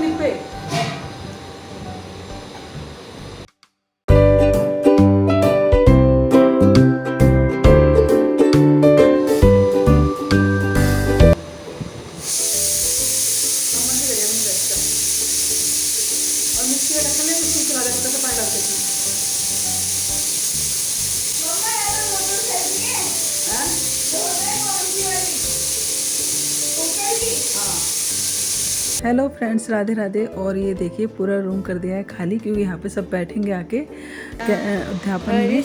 यहीं पे। Hello friends, Radhe Radhe. और ये देखिए पूरा रूम कर दिया है खाली, क्योंकि यहाँ पे सब बैठेंगे आके अध्यापन में,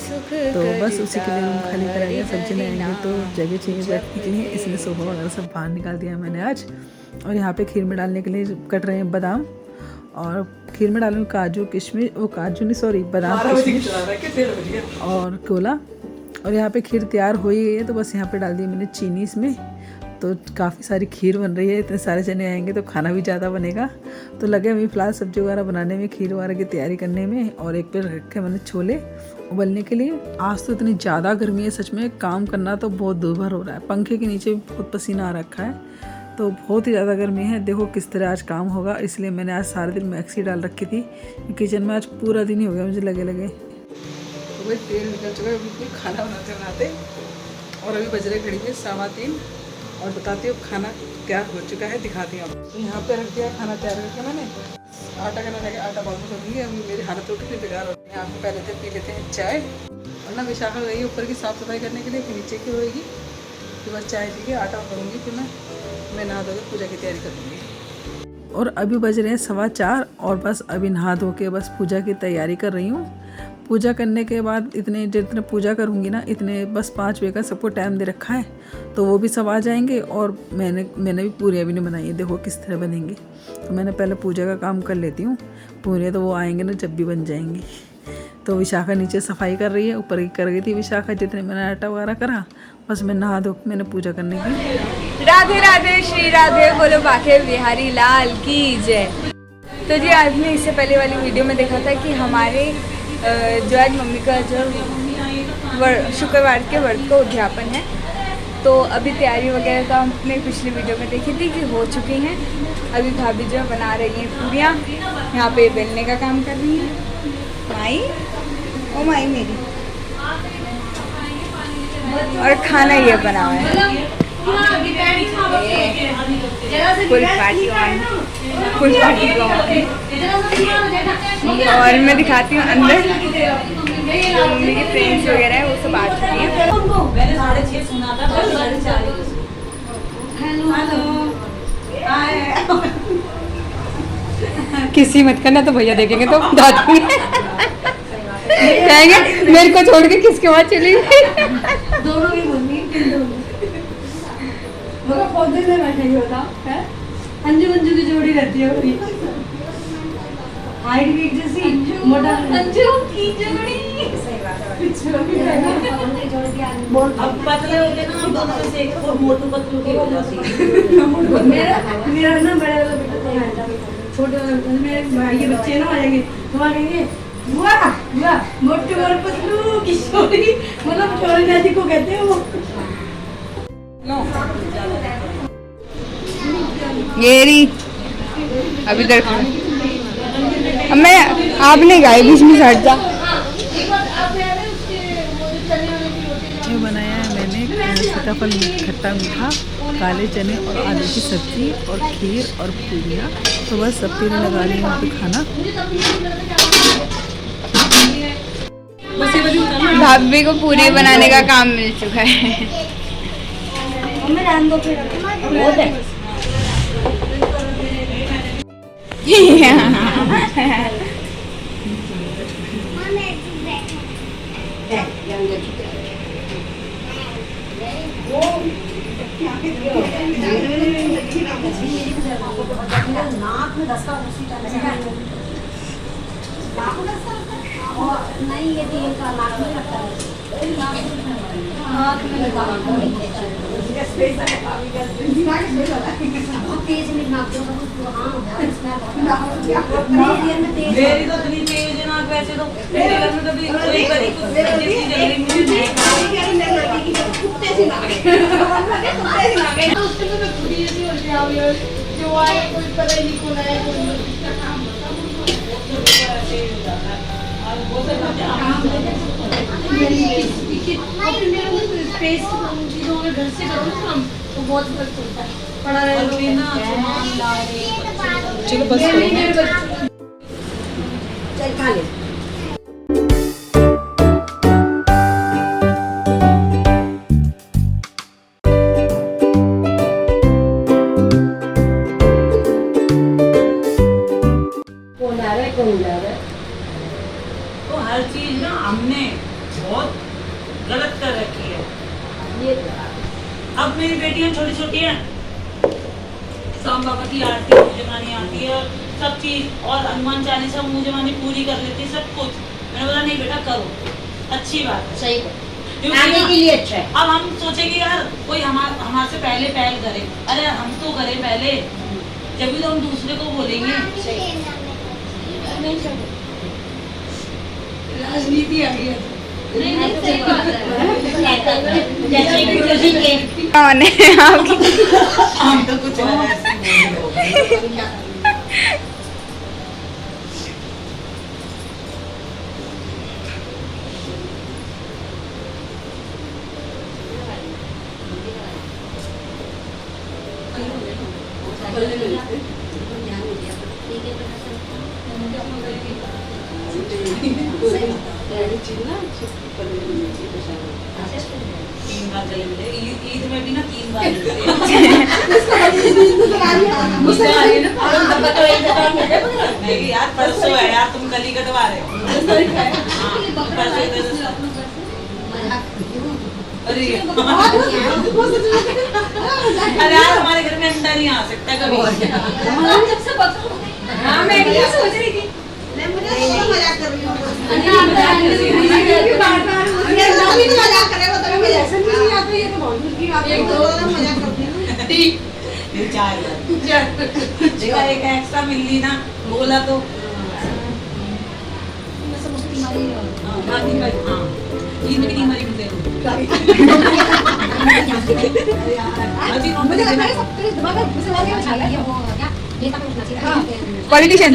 तो बस उसी के लिए रूम खाली कराया। सब जने आएंगे तो जगह चाहिए बैठने के लिए, इसलिए सोफा वगैरह सब बाहर निकाल दिया मैंने आज। और यहाँ पे खीर में डालने के लिए कट रहे हैं बादाम, और खीर में डालूंगी काजू किशमिश, वो काजू नहीं सॉरी बादाम किशमिश और कोला। और यहाँ पे खीर तैयार हो ही गई है, तो बस यहाँ पे डाल दी मैंने चीनी इसमें। तो काफ़ी सारी खीर बन रही है, इतने सारे जने आएंगे तो खाना भी ज़्यादा बनेगा। तो लगे अभी फ़िलहाल सब्जी वगैरह बनाने में, खीर वगैरह की तैयारी करने में। और एक पे रखे मैंने छोले उबलने के लिए। आज तो इतनी ज़्यादा गर्मी है, सच में काम करना तो बहुत दूभर हो रहा है। पंखे के नीचे बहुत पसीना आ रखा है, तो बहुत ही ज़्यादा गर्मी है। देखो किस तरह आज काम होगा, इसलिए मैंने आज सारे दिन मैक्सी डाल रखी थी। किचन में आज पूरा दिन ही हो गया मुझे लगे तो भाई तेल निकल चुका है बिल्कुल खाना बनाते बनाते। और अभी बज रहे घड़ी में 3:15। और बताती हूँ खाना तैयार हो चुका है, दिखाती हूँ। तो यहाँ पे रख दिया खाना तैयार करके मैंने। आटा करना लगे, आटा बाबू करूँगी। अभी मेरी हालत तो कितनी बेकार होती है। यहाँ पे पहले से पी लेते हैं चाय, और ना विशाखा गई ऊपर की साफ़ सफाई करने के लिए, फिर नीचे की होएगी, फिर बस चाय पी के आटा करूँगी, फिर मैं नहा धो के पूजा की तैयारी करूँगी। और अभी बज रहे हैं 4:15, और बस अभी नहा धो के बस पूजा की तैयारी कर रही हूँ। पूजा करने के बाद जितने पूजा करूँगी ना, इतने बस 5 बजे का सबको टाइम दे रखा है, तो वो भी सब आ जाएंगे। और मैंने भी पूरियाँ भी नहीं बनाई है, देखो किस तरह बनेंगी। तो मैंने पहले पूजा का काम कर लेती हूँ। पूरियाँ तो वो आएंगे ना जब भी बन जाएंगी। तो विशाखा नीचे सफाई कर रही है, ऊपर की कर गई थी विशाखा जितने मैंने आटा वगैरह करा। बस मैं नहा धो मैंने पूजा करने की। राधे राधे श्री राधे बोलो बाके बिहारी लाल की जय। तो जी आज ने इससे पहले वाली वीडियो में देखा था कि हमारे जो आज मम्मी का जो शुक्रवार के व्रत का उद्यापन है, तो अभी तैयारी वगैरह तो हमने पिछली वीडियो में देखी थी कि हो चुकी हैं। अभी भाभी जो बना रही हैं पूरियाँ, यहाँ पे बेलने का काम कर रही हैं माई, ओ माई मेरी। और खाना ये बना हुआ है, full party on, full party on. और मैं दिखाती हूँ अंदर जो मम्मी के फ्रेंड्स वगैरह है वो सब आ चुकी हैं। किसी मत करना तो भैया देखेंगे तो दादी कहेंगे मेरे को छोड़ के किसके बाद चली गई। दोनों की मम्मी मगर पौधे से बैठे ही होता है। अंजू अंजू की जोड़ी रहती है पूरी, हाइट भी एक जैसी, मोटा अंजू की जोड़ी। अब पतले हो गए ना, दोनों में से एक और मोटू पतलू की हो जाती। मेरा ना बड़े वाला बेटा, छोटे वाले मेरे भाई के बच्चे ना आ जाएंगे तो आ कहेंगे वाह वाह मोटू और पतलू की जोड़ी, मतलब छोरी दादी को कहते हैं वो। ये रही अभी तक अब मैं आप नहीं गाय बीच में हट जा। ये बनाया है मैंने सीताफल खट्टा मीठा, काले चने और आलू की सब्जी और खीर और पूरियाँ। तो बस सब पीने लगा रही हूँ पे खाना। भाभी को पूरी बनाने का काम मिल चुका है। नहीं ये तेल का लाख में लगता है, तेज में नाक दो। मेरी तो इतनी तेज है नाक, वैसे तो मेरे घर में कभी कोई करी कुछ जैसी जल्दी मुझे कुत्ते से नाक, कुत्ते से नाक है। उसके तो मैं पूरी जैसी हो जाऊँ यार, जो आए कोई पता ही नहीं कौन आया कौन स्पेस चीजों में घर से करो ना काम तो बहुत फर्क पड़ता है पड़ा रहे ना सामान ला रहे चलो बस करो। चल खा ले तो हर चीज ना हमने बहुत गलत कर रखी है। ये अब मेरी बेटियां छोटी छोटी हैं, साम बाबा की आरती मुँह जमानी आती है, सब चीज, और हनुमान चालीसा मुँह जमानी पूरी कर लेती है, सब कुछ। मैंने बोला नहीं बेटा करो, अच्छी बात है, सही क्योंकि आगे ना, के लिए अच्छा है अब हम सोचेंगे यार कोई हमारे से पहले पहल करे, अरे हम तो करें पहले, जब भी तो हम दूसरे को बोलेंगे। राजनीति आ गई नहीं सही बात है। जैसे गुरुजी के कौन है आपकी? हम तो कुछ ऐसे तीन बार गले मिले, ईद में भी ना 3 बार मिलते हैं। नहीं यार परसों है यार, तुम कल ही कटवा रहे हो। हाँ, परसों अरे अरे यार हमारे घर में अंडा नहीं आ सकता कभी। हाँ मैं भी ये सोच रही थी। देखा एक एक्स्ट्रा मिल ली ना, बोला तो हाँ ईद में नहीं मरी मुझे पॉलिटिशियन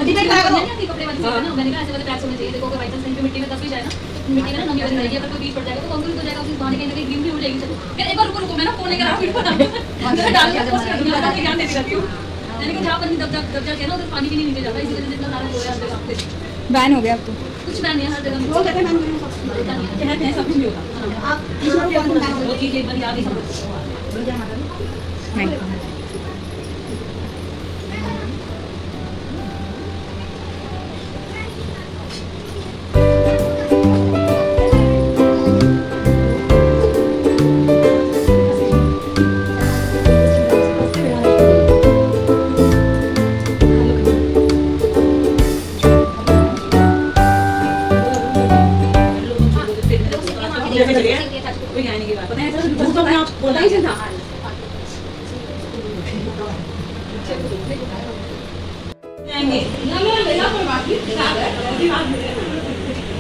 डिपेंड करेगा ना कि कपड़े वाली चीज़ है ना, मैंने कहा ऐसे वाले टैक्स होने चाहिए। देखो अगर बाई चांस कहीं पे मिट्टी में दब भी जाए ना, मिट्टी में ना नमी वाली रहेगी, अगर कोई बीज पड़ जाएगा तो कंक्रीट हो जाएगा, उसकी कहीं ना कहीं ग्रीन भी हो जाएगी। चलो फिर एक बार रुको रुको, मैं ना फोन लेकर आ वीडियो बना जरा डाल के पोस्ट कर दूंगा, ताकि ध्यान देती रहती हूँ। यानी कि जहाँ पर दब जाती है ना, उधर पानी भी नहीं नीचे जाता, इसी वजह से जितना सारा हो रहा है आपके बैन हो गया अब तो। कुछ बैन नहीं है, हर जगह वो कहते हैं मैम सब कुछ नहीं होता। वो चीज़ एक बार याद ही सब नहीं कोई आने की बात पता है, तो मैं आपको बोला ही था। जाएंगे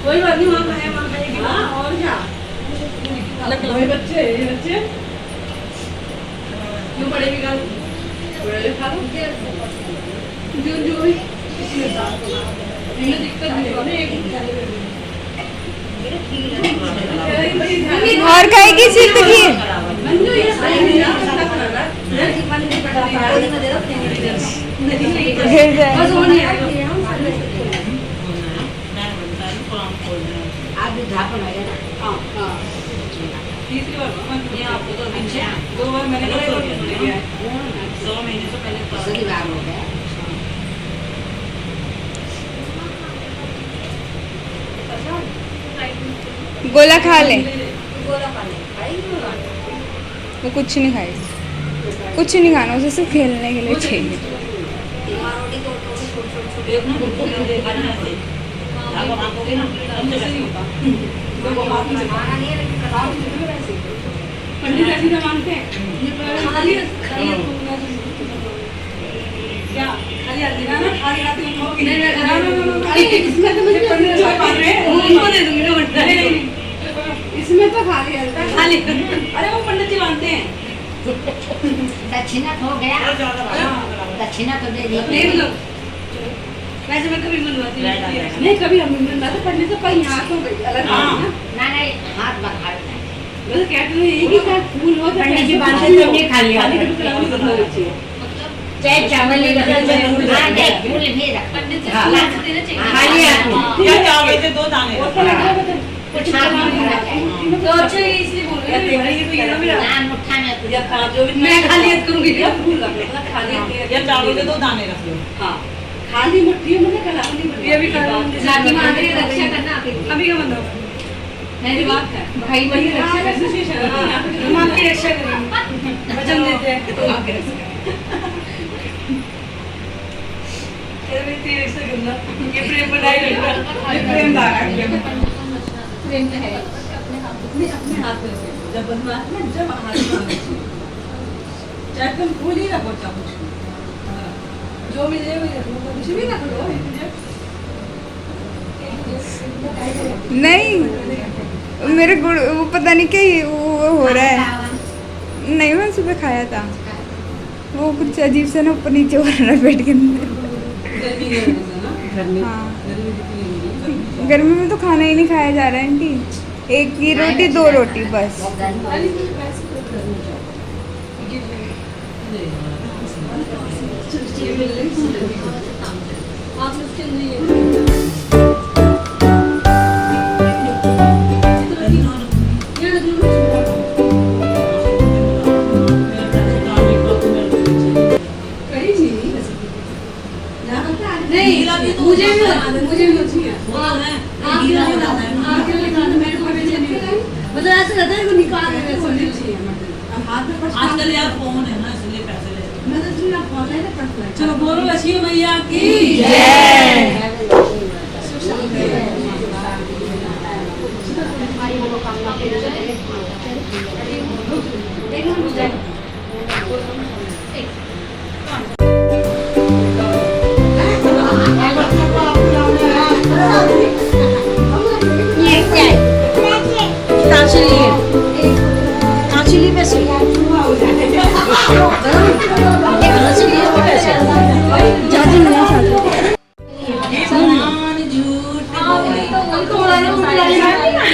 कोई बात नहीं, वहाँ खाएगी और क्या बच्चे क्यों पड़ेगी कल खा लो जो जो भी दिक्कत नहीं और खाएगी सिर्फ खीर। गिर जाए। तीसरी बार ये आपको तो 2 बार मैंने 2 महीने से पहले गोला खा ले। वो कुछ नहीं खाएगी, कुछ नहीं खाना, उसे सिर्फ खेलने के लिए चाहिए। पंडित ऐसी तो मानते हैं क्या खाली हल्दी ना खाली रात में खाओगी इसमें तो मुझे पंडित जो मान रहे हैं उनको दे दूंगी ना। नहीं इसमें तो खाली हल्दी खाली, अरे वो पंडित जी मानते हैं दक्षिणा हो गया, दक्षिणा तो दे दी। वैसे मैं कभी मनवाती नहीं, कभी हम मनवाते पढ़ने से पर यहाँ तो अलग ना नहीं, हाथ बखाड़ मतलब कहते हैं एक ही साथ फूल हो पंडित जी बांधते तो नहीं खा लिया, चाहे चावल ही रखा चाहे फूल भी रखा, पंडित जी हाँ। देना चाहिए खा लिया आपने। या चावल के 2 दाने कुछ हाथ में खा जाए। तो अच्छा ये इसलिए बोल रहे हैं ये तो ये ना मेरा ना मुट्ठा में कुछ जो भी मैं खाली करूंगी या फूल रख लो खाली या चावल के 2 दाने रख लो। हाँ खाली मुट्ठी में कलावली मुट्ठी अभी लाठी मार रही है, रक्षा करना अभी का मतलब मेरी बात है भाई वही रक्षा करना, हम आपकी रक्षा करेंगे, वचन देते हैं तो आपकी रक्षा करेंगे। ये प्रेम बनाए रखना, ये प्रेम दागा प्रेम तो है अपने हाथ में जब बदमाश में जब हाथ में चाहे तुम भूल ही रखो चाहो जो मिले वही रखो, कुछ भी रख लो। नहीं मेरे गुड़ वो पता नहीं क्या वो हो रहा है। नहीं मैं सुबह खाया था, वो कुछ अजीब से ना ऊपर नीचे हो रहा है पेट के अंदर। हाँ गर्मी में तो खाना ही नहीं खाया जा रहा है आंटी, एक ही रोटी 2 रोटी बस। आप उसके अंदर मुझे भी मतलब ऐसा रहता है कि निकाल आजकल यार फोन है ना, इसलिए पैसे ले। चलो बोलो वैसी मैया की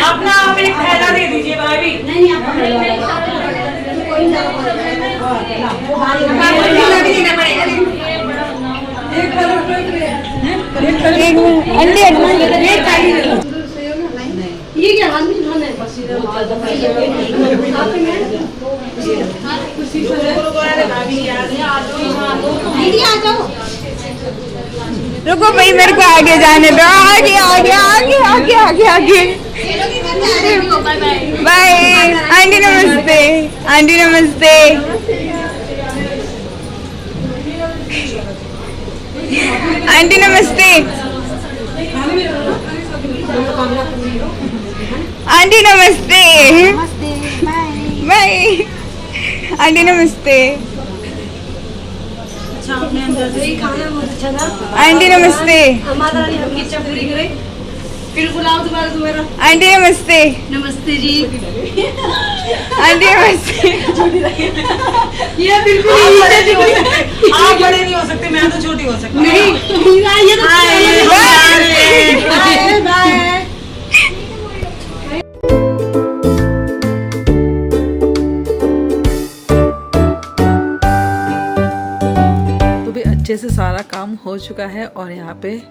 अपना आप एक थैला दे दीजिए भाभी। ये क्या हाथ में धोना है दीदी आ जाओ। रुको भाई मेरे को आगे जाने दो, आगे आगे आगे आगे आगे आगे। बाय आंटी नमस्ते, आंटी नमस्ते। आंटी नमस्ते, आंटी नमस्ते, बाय आंटी नमस्ते, आंटी नमस्ते, हमारा हमकी इच्छा पूरी करे। फिर बुलाओ दोबारा दोबारा। आंटी नमस्ते, नमस्ते जी। आंटी नमस्ते। ये बिल्कुल आप बड़े नहीं हो सकते, मैं तो छोटी हो सकती हूँ। नहीं ये तो बाय। तो भी अच्छे से सारा काम हो चुका है और यहाँ पे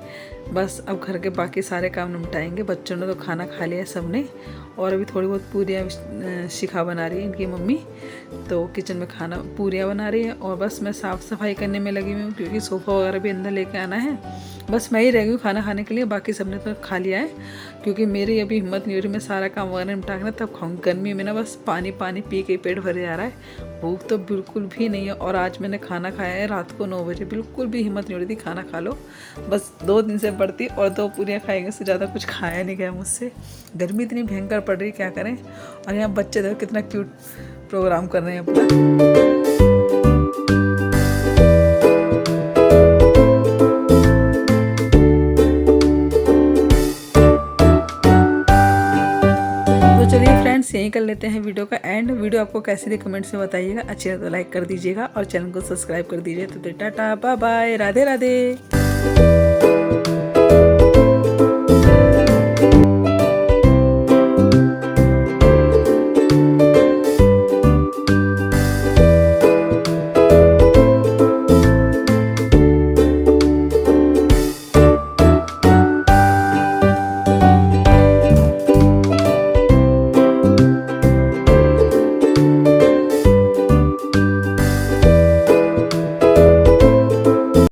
बस अब घर के बाकी सारे काम निपटाएंगे। बच्चों ने तो खाना खा लिया है सबने, और अभी थोड़ी बहुत पूरियाँ शिखा बना रही है इनकी मम्मी, तो किचन में खाना पूरियाँ बना रही है और बस मैं साफ़ सफाई करने में लगी हुई हूँ क्योंकि सोफ़ा वगैरह भी अंदर लेके आना है। बस मैं ही रह गई हूँ खाना खाने के लिए, बाकी सबने तो खा लिया है क्योंकि मेरी अभी हिम्मत नहीं हो रही मैं सारा काम वगैरह निपटा तब खाऊँ। गर्मी में ना बस पानी पानी पी के पेट भरे जा रहा है, भूख तो बिल्कुल भी नहीं है। और आज मैंने खाना खाया है रात को 9 बजे, बिल्कुल भी हिम्मत नहीं हो रही थी खाना खा लो, बस 2 दिन से बढ़ती और 2 पूरियाँ खाएंगे, उससे ज़्यादा कुछ खाया नहीं गया मुझसे। गर्मी इतनी भयंकर पड़ रही, क्या करें। और यहाँ बच्चे देखो कितना क्यूट प्रोग्राम कर रहे हैं अपना। यहीं कर लेते हैं वीडियो का एंड। वीडियो आपको कैसी लगी कमेंट्स में बताइएगा, अच्छी लगे तो लाइक कर दीजिएगा और चैनल को सब्सक्राइब कर दीजिए। तो टाटा बाय बाय, राधे राधे।